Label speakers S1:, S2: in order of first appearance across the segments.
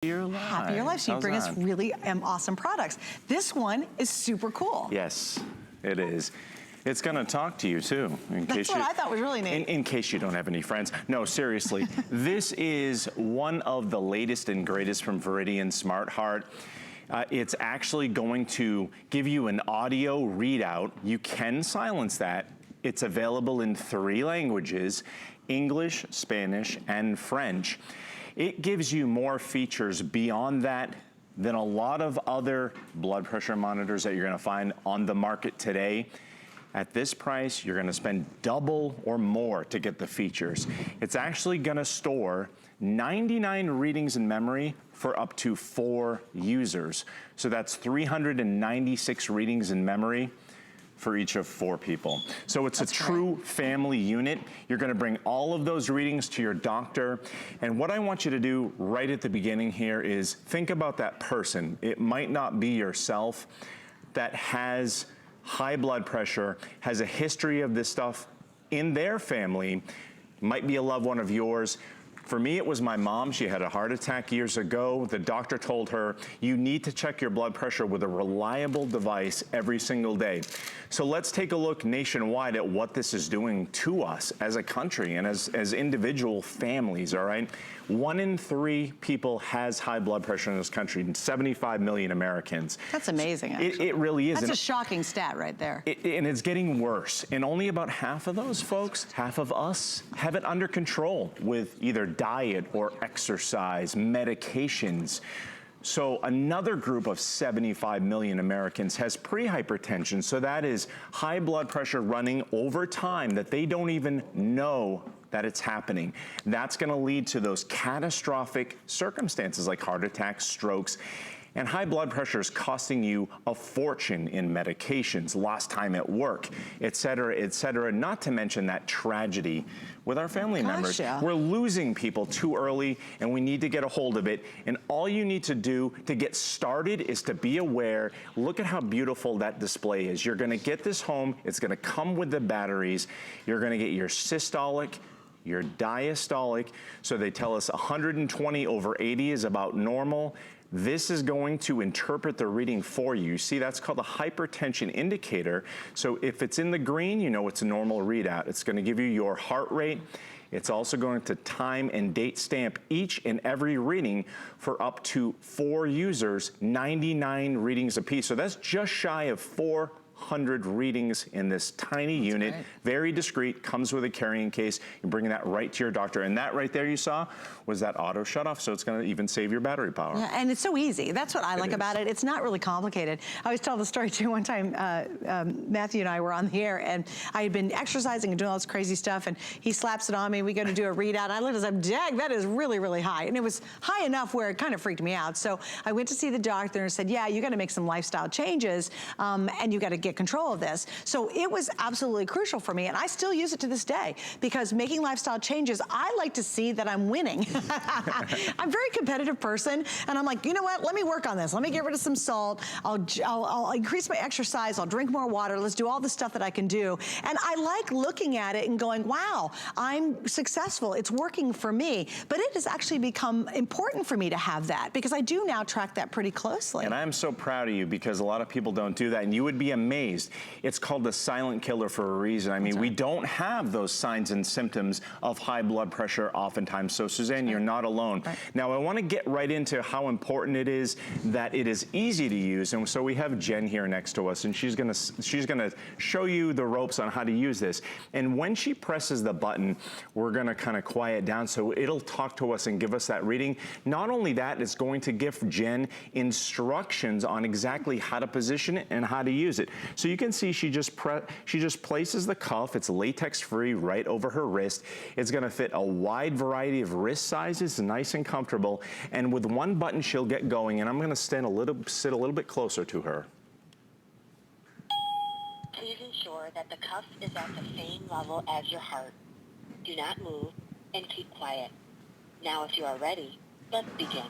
S1: Your life.
S2: Happier life. So you bring us really awesome products. This one is super cool.
S1: Yes, it is. It's gonna talk to you too.
S2: That's what I thought was really neat.
S1: In case you don't have any friends. No, seriously. This is one of the latest and greatest from Viridian SmartHeart. It's actually going to give you an audio readout. You can silence that. It's available in 3 languages, English, Spanish, and French. It gives you more features beyond that than a lot of other blood pressure monitors that you're gonna find on the market today. At this price, you're gonna spend double or more to get the features. It's actually gonna store 99 readings in memory for up to 4 users. So that's 396 readings in memory for each of 4 people. So it's a true family unit. You're gonna bring all of those readings to your doctor. And what I want you to do right at the beginning here is think about that person. It might not be yourself that has high blood pressure, has a history of this stuff in their family, might be a loved one of yours. For me, it was my mom. She had a heart attack years ago. The doctor told her, you need to check your blood pressure with a reliable device every single day. So let's take a look nationwide at what this is doing to us as a country and as individual families, all right? 1 in 3 people has high blood pressure in this country, 75 million Americans.
S2: That's amazing, actually.
S1: It really is.
S2: That's a shocking stat right there.
S1: And it's getting worse. And only about half of those folks, half of us, have it under control with either diet or exercise, medications. So another group of 75 million Americans has pre-hypertension. So that is high blood pressure running over time that they don't even know that it's happening. That's gonna lead to those catastrophic circumstances like heart attacks, strokes, and high blood pressure is costing you a fortune in medications, lost time at work, et cetera, not to mention that tragedy with our family members.
S2: Yeah.
S1: We're losing people too early and we need to get a hold of it. And all you need to do to get started is to be aware. Look at how beautiful that display is. You're gonna get this home, it's gonna come with the batteries. You're gonna get your systolic, your diastolic. So they tell us 120 over 80 is about normal. This is going to interpret the reading for you. You see, that's called a hypertension indicator. So if it's in the green, you know it's a normal readout. It's gonna give you your heart rate. It's also going to time and date stamp each and every reading for up to 4 users, 99 readings apiece. So that's just shy of 400 readings in this tiny unit, very discreet, comes with a carrying case. You're bringing that right to your doctor. And that right there you saw was that auto shut off, so it's gonna even save your battery power.
S2: Yeah, and it's so easy. That's what I like about it. It's not really complicated. I always tell the story too. One time, Matthew and I were on the air, and I had been exercising and doing all this crazy stuff, and he slaps it on me. We go to do a readout. I looked at him, dang, that is really, really high. And it was high enough where it kind of freaked me out. So I went to see the doctor and said, yeah, you gotta make some lifestyle changes, and you gotta get control of this. So it was absolutely crucial for me, and I still use it to this day, because making lifestyle changes, I like to see that I'm winning. I'm a very competitive person, and I'm like, you know what, let me work on this. Let me get rid of some salt. I'll increase my exercise. I'll drink more water. Let's do all the stuff that I can do. And I like looking at it and going, wow, I'm successful. It's working for me. But it has actually become important for me to have that, because I do now track that pretty closely.
S1: And I'm so proud of you, because a lot of people don't do that, and you would be amazed. It's called the silent killer for a reason. I mean, we don't have those signs and symptoms of high blood pressure oftentimes. So Suzanne, you're not alone. Now, I want to get right into how important it is that it is easy to use. And so we have Jen here next to us, and she's gonna show you the ropes on how to use this. And when she presses the button, we're gonna kind of quiet down so it'll talk to us and give us that reading. Not only that, it's going to give Jen instructions on exactly how to position it and how to use it. So you can see she just places the cuff. It's latex free right over her wrist. It's gonna fit a wide variety of wrist sizes, nice and comfortable. And with one button, she'll get going. And I'm gonna sit a little bit closer to her.
S3: Please ensure that the cuff is at the same level as your heart. Do not move and keep quiet. Now, if you are ready, let's begin.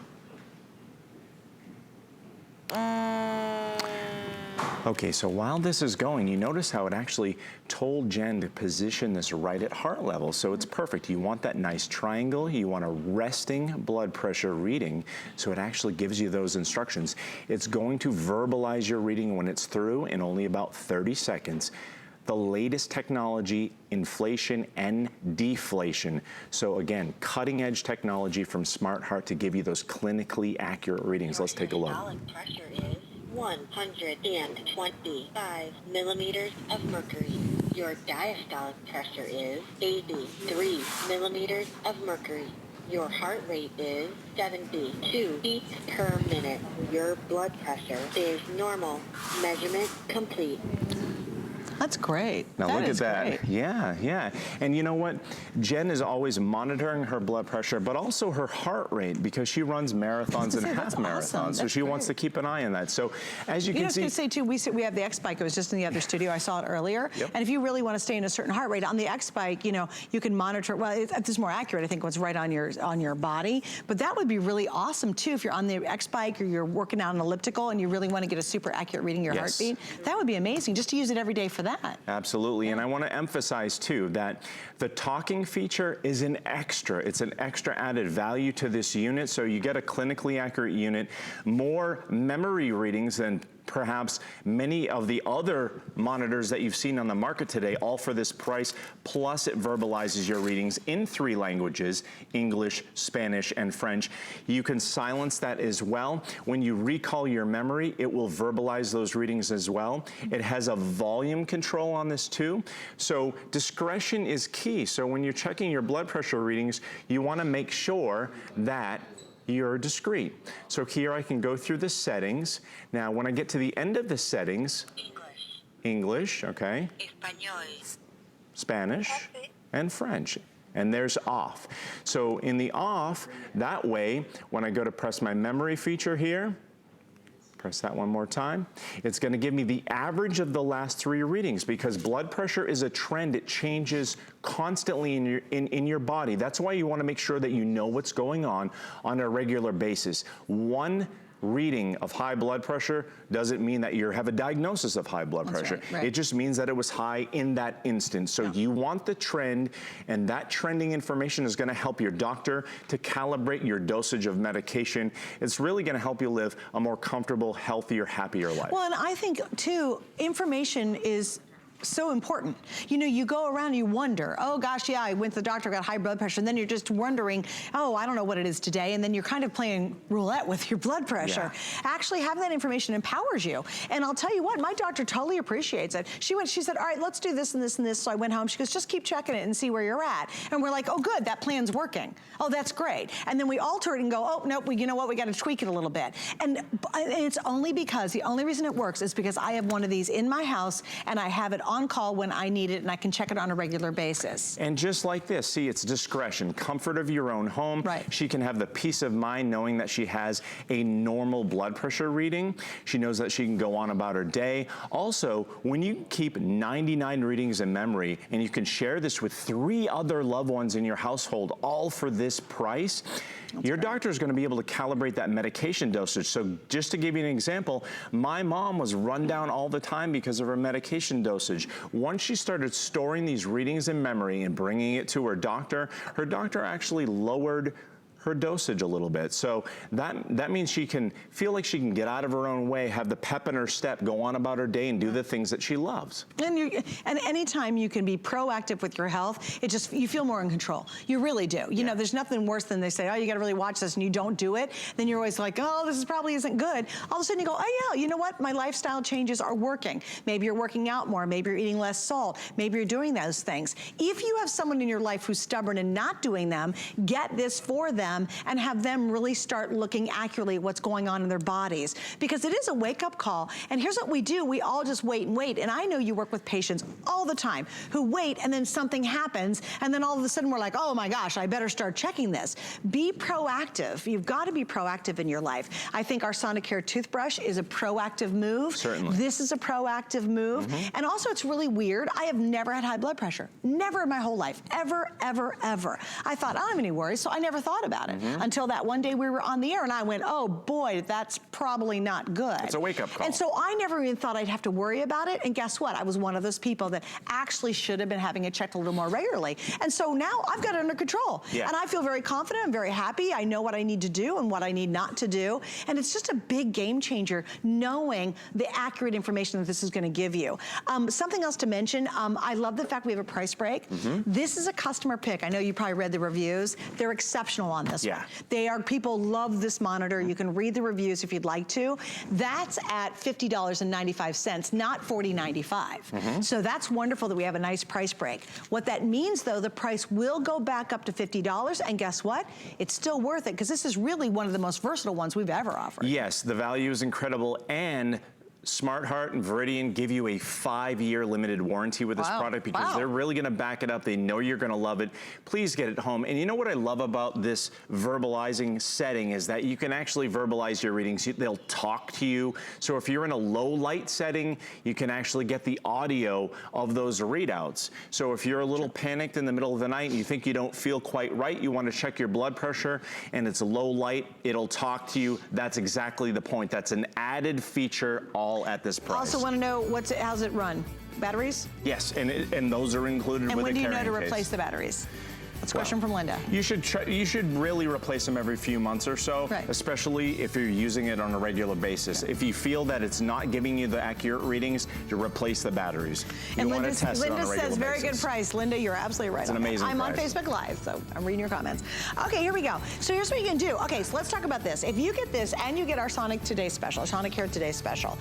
S1: Okay, so while this is going, you notice how it actually told Jen to position this right at heart level. So it's perfect. You want that nice triangle. You want a resting blood pressure reading. So it actually gives you those instructions. It's going to verbalize your reading when it's through in only about 30 seconds. The latest technology, inflation and deflation. So again, cutting edge technology from SmartHeart to give you those clinically accurate readings. Let's take a look.
S3: Systolic pressure is 125 millimeters of mercury. Your diastolic pressure is 83 millimeters of mercury. Your heart rate is 72 beats per minute. Your blood pressure is normal. Measurement complete.
S2: That's great.
S1: Now look at that.
S2: Great.
S1: Yeah, yeah. And you know what? Jen is always monitoring her blood pressure, but also her heart rate because she runs marathons and half marathons.
S2: Awesome.
S1: So she wants to keep an eye on that. So as you can see.
S2: I was going to say too, we have the X bike. It was just in the other studio. I saw it earlier.
S1: Yep.
S2: And if you really want to stay in a certain heart rate on the X bike, you know, you can monitor. Well, it's more accurate. I think what's right on your body. But that would be really awesome too if you're on the X bike or you're working out an elliptical and you really want to get a super accurate reading of your heartbeat. That would be amazing. Just to use it every day for that.
S1: Absolutely. And I want to emphasize too that the talking feature is an extra. It's an extra added value to this unit. So you get a clinically accurate unit, more memory readings than perhaps many of the other monitors that you've seen on the market today, all for this price, plus it verbalizes your readings in 3 languages, English, Spanish, and French. You can silence that as well. When you recall your memory, it will verbalize those readings as well. It has a volume control on this too. So discretion is key. So when you're checking your blood pressure readings, you want to make sure that you're discreet. So here I can go through the settings. Now, when I get to the end of the settings, English, okay,
S3: Español.
S1: Spanish, and French. And there's off. So in the off, that way, when I go to press my memory feature here, press that one more time. It's going to give me the average of the last 3 readings because blood pressure is a trend. It changes constantly in your body. That's why you want to make sure that you know what's going on a regular basis. One reading of high blood pressure doesn't mean that you have a diagnosis of high blood pressure.
S2: Right.
S1: It just means that it was high in that instant. So you want the trend, and that trending information is going to help your doctor to calibrate your dosage of medication. It's really going to help you live a more comfortable, healthier, happier life.
S2: Well, and I think too, information is so important. You know, you go around and you wonder, oh gosh, yeah, I went to the doctor, got high blood pressure, and then you're just wondering, oh, I don't know what it is today, and then you're kind of playing roulette with your blood pressure. Yeah. Actually, having that information empowers you. And I'll tell you what, my doctor totally appreciates it. She said, all right, let's do this and this and this. So I went home, she goes, just keep checking it and see where you're at. And we're like, oh good, that plan's working. Oh, that's great. And then we alter it and go, oh, nope, you know what, we got to tweak it a little bit. And it's only because, the only reason it works is because I have one of these in my house and I have it on call when I need it, and I can check it on a regular basis.
S1: And just like this, see, it's discretion, comfort of your own home.
S2: Right.
S1: She can have the peace of mind knowing that she has a normal blood pressure reading. She knows that she can go on about her day. Also, when you keep 99 readings in memory, and you can share this with 3 other loved ones in your household, all for this price, your doctor is going to be able to calibrate that medication dosage. So just to give you an example, my mom was run down all the time because of her medication dosage. Once she started storing these readings in memory and bringing it to her doctor actually lowered her dosage a little bit. So that means she can feel like she can get out of her own way, have the pep in her step, go on about her day and do the things that she loves.
S2: And anytime you can be proactive with your health, you feel more in control. You really do. You know, there's nothing worse than they say, oh, you got to really watch this, and you don't do it. Then you're always like, oh, this probably isn't good. All of a sudden you go, oh yeah, you know what? My lifestyle changes are working. Maybe you're working out more. Maybe you're eating less salt. Maybe you're doing those things. If you have someone in your life who's stubborn and not doing them, get this for them and have them really start looking accurately at what's going on in their bodies. Because it is a wake-up call. And here's what we do. We all just wait and wait. And I know you work with patients all the time who wait, and then something happens, and then all of a sudden we're like, oh my gosh, I better start checking this. Be proactive. You've got to be proactive in your life. I think our Sonicare toothbrush is a proactive move.
S1: Certainly.
S2: This is a proactive move. And also, it's really weird. I have never had high blood pressure. Never in my whole life. Ever, ever, ever. I thought, I don't have any worries, so I never thought about it. about it until that one day we were on the air and I went, oh boy, that's probably not good.
S1: It's a wake-up call.
S2: And so I never even thought I'd have to worry about it. And guess what? I was one of those people that actually should have been having it checked a little more regularly. And so now I've got it under control.
S1: Yeah.
S2: And I feel very confident. I'm very happy. I know what I need to do and what I need not to do. And it's just a big game changer knowing the accurate information that this is going to give you. Something else to mention, I love the fact we have a price break. This is a customer pick. I know you probably read the reviews. They're exceptional on this one. People love this monitor. You can read the reviews if you'd like to. That's at $50.95, not $40.95. So that's wonderful that we have a nice price break. What that means though, the price will go back up to $50, and guess what? It's still worth it because this is really one of the most versatile ones we've ever offered.
S1: Yes, the value is incredible, and SmartHeart and Veridian give you a 5-year limited warranty with this product because they're really gonna back it up. They know you're gonna love it. Please get it home. And you know what I love about this verbalizing setting is that you can actually verbalize your readings. They'll talk to you. So if you're in a low light setting, you can actually get the audio of those readouts. So if you're a little panicked in the middle of the night and you think you don't feel quite right, you wanna check your blood pressure and it's low light, it'll talk to you. That's exactly the point. That's an added feature all at this price.
S2: Also want to know how's it run? Batteries?
S1: Yes, and those are included with the carrying case.
S2: And when do you know to replace the batteries? That's a question from Linda.
S1: You should really replace them every few months or so, especially if you're using it on a regular basis. If you feel that it's not giving you the accurate readings, to replace the batteries. You want to test it on a regular basis.
S2: Linda says, very good price. Linda, you're absolutely right.
S1: It's an amazing
S2: I'm
S1: price.
S2: on Facebook Live, so I'm reading your comments. Okay, here we go. So here's what you can do. Okay, so let's talk about this. If you get this and you get our Sonic Today special, Sonic Hair Today special,